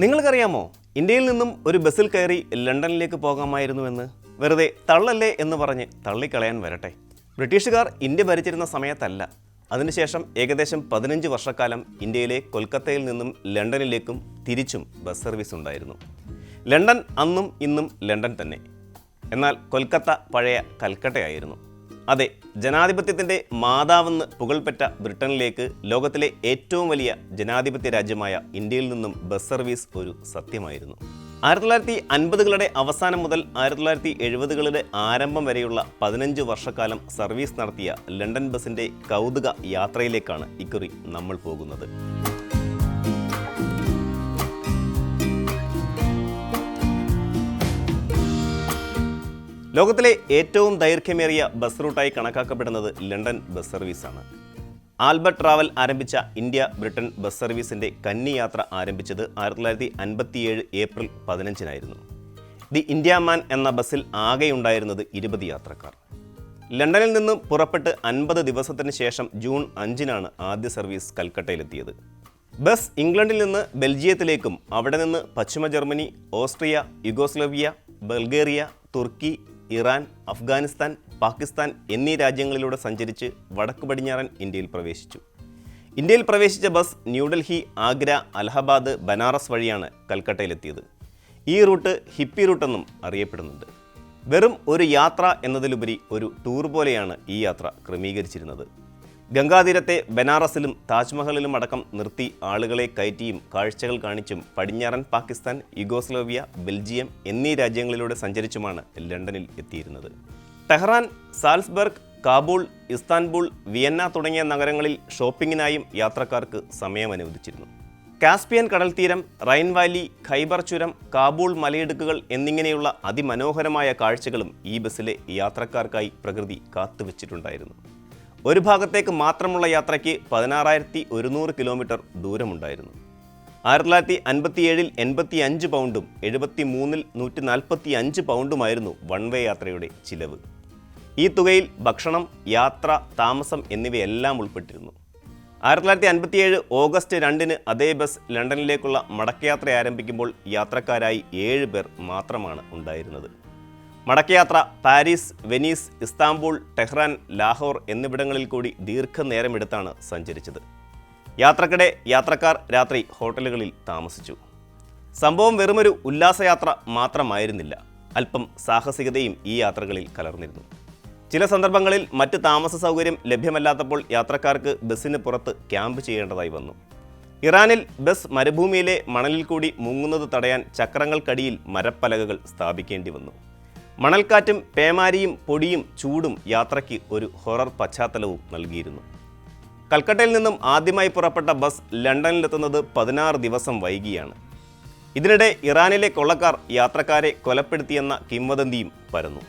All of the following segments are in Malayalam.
നിങ്ങൾക്കറിയാമോ, ഇന്ത്യയിൽ നിന്നും ഒരു ബസ്സിൽ കയറി ലണ്ടനിലേക്ക് പോകാമായിരുന്നുവെന്ന്? വെറുതെ തള്ളല്ലേ എന്ന് പറഞ്ഞ് തള്ളിക്കളയാൻ വരട്ടെ. ബ്രിട്ടീഷുകാർ ഇന്ത്യ ഭരിച്ചിരുന്ന സമയത്തല്ല, അതിനുശേഷം ഏകദേശം 15 വർഷക്കാലം ഇന്ത്യയിലെ കൊൽക്കത്തയിൽ നിന്നും ലണ്ടനിലേക്കും തിരിച്ചും ബസ് സർവീസ് ഉണ്ടായിരുന്നു. ലണ്ടൻ അന്നും ഇന്നും ലണ്ടൻ തന്നെ. എന്നാൽ കൊൽക്കത്ത പഴയ കൽക്കട്ടയായിരുന്നു. അതെ, ജനാധിപത്യത്തിൻ്റെ മാതാവെന്ന് പുകൾപെറ്റ ബ്രിട്ടനിലേക്ക് ലോകത്തിലെ ഏറ്റവും വലിയ ജനാധിപത്യ രാജ്യമായ ഇന്ത്യയിൽ നിന്നും ബസ് സർവീസ് ഒരു സത്യമായിരുന്നു. 1950കളുടെ അവസാനം മുതൽ 1970കളുടെ ആരംഭം വരെയുള്ള 15 വർഷക്കാലം സർവീസ് നടത്തിയ ലണ്ടൻ ബസിൻ്റെ കൗതുക യാത്രയിലേക്കാണ് ഇക്കുറി നമ്മൾ പോകുന്നത്. ലോകത്തിലെ ഏറ്റവും ദൈർഘ്യമേറിയ ബസ് റൂട്ടായി കണക്കാക്കപ്പെടുന്നത് ലണ്ടൻ ബസ് സർവീസാണ്. ആൽബർട്ട് ട്രാവൽ ആരംഭിച്ച ഇന്ത്യ ബ്രിട്ടൻ ബസ് സർവീസിൻ്റെ കന്നി യാത്ര ആരംഭിച്ചത് 1957 ഏപ്രിൽ 15-നായിരുന്നു. ദി ഇന്ത്യ മാൻ എന്ന ബസ്സിൽ ആകെയുണ്ടായിരുന്നത് 20 യാത്രക്കാർ. ലണ്ടനിൽ നിന്ന് പുറപ്പെട്ട് 50 ദിവസത്തിന് ശേഷം ജൂൺ 5-നാണ് ആദ്യ സർവീസ് കൽക്കട്ടയിലെത്തിയത്. ബസ് ഇംഗ്ലണ്ടിൽ നിന്ന് ബെൽജിയത്തിലേക്കും അവിടെ നിന്ന് പശ്ചിമ ജർമ്മനി, ഓസ്ട്രിയ, യുഗോസ്ലവിയ, ബൾഗേറിയ, തുർക്കി, ഇറാൻ, അഫ്ഗാനിസ്ഥാൻ, പാകിസ്ഥാൻ എന്നീ രാജ്യങ്ങളിലൂടെ സഞ്ചരിച്ച് വടക്ക് പടിഞ്ഞാറൻ ഇന്ത്യയിൽ പ്രവേശിച്ചു. ഇന്ത്യയിൽ പ്രവേശിച്ച ബസ് ന്യൂഡൽഹി, ആഗ്ര, അലഹബാദ്, ബനാറസ് വഴിയാണ് കൽക്കട്ടയിലെത്തിയത്. ഈ റൂട്ട് ഹിപ്പി റൂട്ടെന്നും അറിയപ്പെടുന്നുണ്ട്. വെറും ഒരു യാത്ര എന്നതിലുപരി ഒരു ടൂർ പോലെയാണ് ഈ യാത്ര ക്രമീകരിച്ചിരുന്നത്. ഗംഗാതീരത്തെ ബനാറസിലും താജ്മഹലിലും അടക്കം നിർത്തി ആളുകളെ കയറ്റിയും കാഴ്ചകൾ കാണിച്ചും പടിഞ്ഞാറൻ പാകിസ്ഥാൻ, യുഗോസ്ലോവിയ, ബെൽജിയം എന്നീ രാജ്യങ്ങളിലൂടെ സഞ്ചരിച്ചുമാണ് ലണ്ടനിൽ എത്തിയിരുന്നത്. Tehran, Salzburg, Kabul, Istanbul, Vienna തുടങ്ങിയ നഗരങ്ങളിൽ ഷോപ്പിങ്ങിനായും യാത്രക്കാർക്ക് സമയം അനുവദിച്ചിരുന്നു. കാസ്പിയൻ കടൽത്തീരം, റൈൻ വാലി, ഖൈബർ ചുരം, കാബൂൾ മലയിടുക്കുകൾ എന്നിങ്ങനെയുള്ള അതിമനോഹരമായ കാഴ്ചകളും ഈ ബസ്സിലെ യാത്രക്കാർക്കായി പ്രകൃതി കാത്തുവച്ചിട്ടുണ്ടായിരുന്നു. ഒരു ഭാഗത്തേക്ക് മാത്രമുള്ള യാത്രയ്ക്ക് 16,100 കിലോമീറ്റർ ദൂരമുണ്ടായിരുന്നു. 1957-ൽ 85 പൗണ്ടും 73-ൽ 145 പൗണ്ടുമായിരുന്നു വൺ വേ യാത്രയുടെ ചിലവ്. ഈ തുകയിൽ ഭക്ഷണം, യാത്ര, താമസം എന്നിവയെല്ലാം ഉൾപ്പെട്ടിരുന്നു. 1957 ഓഗസ്റ്റ് 2-ന് അതേ ബസ് ലണ്ടനിലേക്കുള്ള മടക്കയാത്ര ആരംഭിക്കുമ്പോൾ യാത്രക്കാരായി 7 പേർ മാത്രമാണ് ഉണ്ടായിരുന്നത്. മടക്കയാത്ര Paris, Venice, Istanbul, Tehran, Lahore എന്നിവിടങ്ങളിൽ കൂടി ദീർഘനേരമെടുത്താണ് സഞ്ചരിച്ചത്. യാത്രക്കിടെ യാത്രക്കാർ രാത്രി ഹോട്ടലുകളിൽ താമസിച്ചു. സംഭവം വെറുമൊരു ഉല്ലാസയാത്ര മാത്രമായിരുന്നില്ല, അല്പം സാഹസികതയും ഈ യാത്രകളിൽ കലർന്നിരുന്നു. ചില സന്ദർഭങ്ങളിൽ മറ്റ് താമസ സൗകര്യം ലഭ്യമല്ലാത്തപ്പോൾ യാത്രക്കാർക്ക് ബസ്സിന് പുറത്ത് ക്യാമ്പ് ചെയ്യേണ്ടതായി വന്നു. ഇറാനിൽ ബസ് മരുഭൂമിയിലെ മണലിൽ കൂടി മുങ്ങുന്നത് തടയാൻ ചക്രങ്ങൾക്കടിയിൽ മരപ്പലകകൾ സ്ഥാപിക്കേണ്ടി വന്നു. മണൽക്കാറ്റും പേമാരിയും പൊടിയും ചൂടും യാത്രയ്ക്ക് ഒരു ഹൊറർ പശ്ചാത്തലവും നൽകിയിരുന്നു. കൽക്കട്ടയിൽ നിന്നും ആദ്യമായി പുറപ്പെട്ട ബസ് ലണ്ടനിലെത്തുന്നത് 16 ദിവസം വൈകിയാണ്. ഇതിനിടെ ഇറാനിലെ കൊള്ളക്കാർ യാത്രക്കാരെ കൊലപ്പെടുത്തിയെന്ന കിംവദന്തിയും പരന്നു.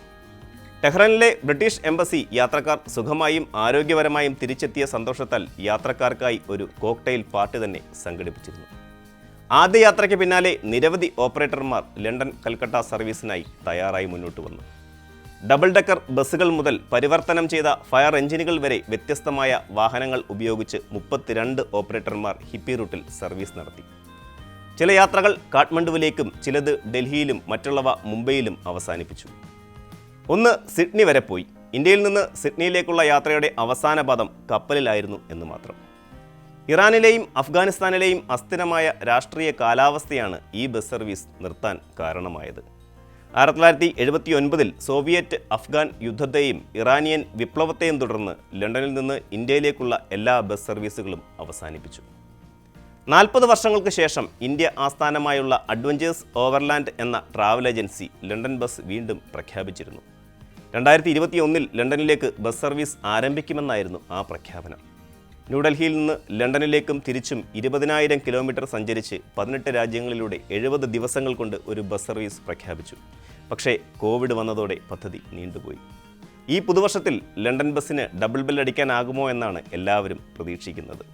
ടെഹ്റാനിലെ ബ്രിട്ടീഷ് എംബസി യാത്രക്കാർ സുഖമായും ആരോഗ്യപരമായും തിരിച്ചെത്തിയ സന്തോഷത്താൽ യാത്രക്കാർക്കായി ഒരു കോക്ടെയിൽ പാർട്ടി തന്നെ സംഘടിപ്പിച്ചിരുന്നു. ആദ്യ യാത്രയ്ക്ക് പിന്നാലെ നിരവധി ഓപ്പറേറ്റർമാർ ലണ്ടൻ കൽക്കട്ട സർവീസിനായി തയ്യാറായി മുന്നോട്ട് വന്നു. ഡബിൾ ഡെക്കർ ബസ്സുകൾ മുതൽ പരിവർത്തനം ചെയ്ത ഫയർ എഞ്ചിനുകൾ വരെ വ്യത്യസ്തമായ വാഹനങ്ങൾ ഉപയോഗിച്ച് 32 ഓപ്പറേറ്റർമാർ ഹിപ്പി റൂട്ടിൽ സർവീസ് നടത്തി. ചില യാത്രകൾ കാഠ്മണ്ഡുവിലേക്കും ചിലത് ഡൽഹിയിലും മറ്റുള്ളവ മുംബൈയിലും അവസാനിപ്പിച്ചു. ഒന്ന് സിഡ്നി വരെ പോയി. ഇന്ത്യയിൽ നിന്ന് സിഡ്നിയിലേക്കുള്ള യാത്രയുടെ അവസാന പാദം കപ്പലിലായിരുന്നു എന്ന് മാത്രം. ഇറാനിലെയും അഫ്ഗാനിസ്ഥാനിലെയും അസ്ഥിരമായ രാഷ്ട്രീയ കാലാവസ്ഥയാണ് ഈ ബസ് സർവീസ് നിർത്താൻ കാരണമായത്. 1979-ൽ സോവിയറ്റ് അഫ്ഗാൻ യുദ്ധത്തെയും ഇറാനിയൻ വിപ്ലവത്തെയും തുടർന്ന് ലണ്ടനിൽ നിന്ന് ഇന്ത്യയിലേക്കുള്ള എല്ലാ ബസ് സർവീസുകളും അവസാനിപ്പിച്ചു. 40 വർഷങ്ങൾക്ക് ശേഷം ഇന്ത്യ ആസ്ഥാനമായുള്ള അഡ്വഞ്ചേഴ്സ് ഓവർലാൻഡ് എന്ന ട്രാവൽ ഏജൻസി ലണ്ടൻ ബസ് വീണ്ടും പ്രഖ്യാപിച്ചിരുന്നു. 2021-ൽ ലണ്ടനിലേക്ക് ബസ് സർവീസ് ആരംഭിക്കുമെന്നായിരുന്നു ആ പ്രഖ്യാപനം. ന്യൂഡൽഹിയിൽ നിന്ന് ലണ്ടനിലേക്കും തിരിച്ചും 20,000 കിലോമീറ്റർ സഞ്ചരിച്ച് 18 രാജ്യങ്ങളിലൂടെ 70 ദിവസങ്ങൾ കൊണ്ട് ഒരു ബസ് സർവീസ് പ്രഖ്യാപിച്ചു. പക്ഷേ കോവിഡ് വന്നതോടെ പദ്ധതി നീണ്ടുപോയി. ഈ പുതുവർഷത്തിൽ ലണ്ടൻ ബസ്സിന് ഡബിൾ ബെൽ അടിക്കാനാകുമോ എന്നാണ് എല്ലാവരും പ്രതീക്ഷിക്കുന്നത്.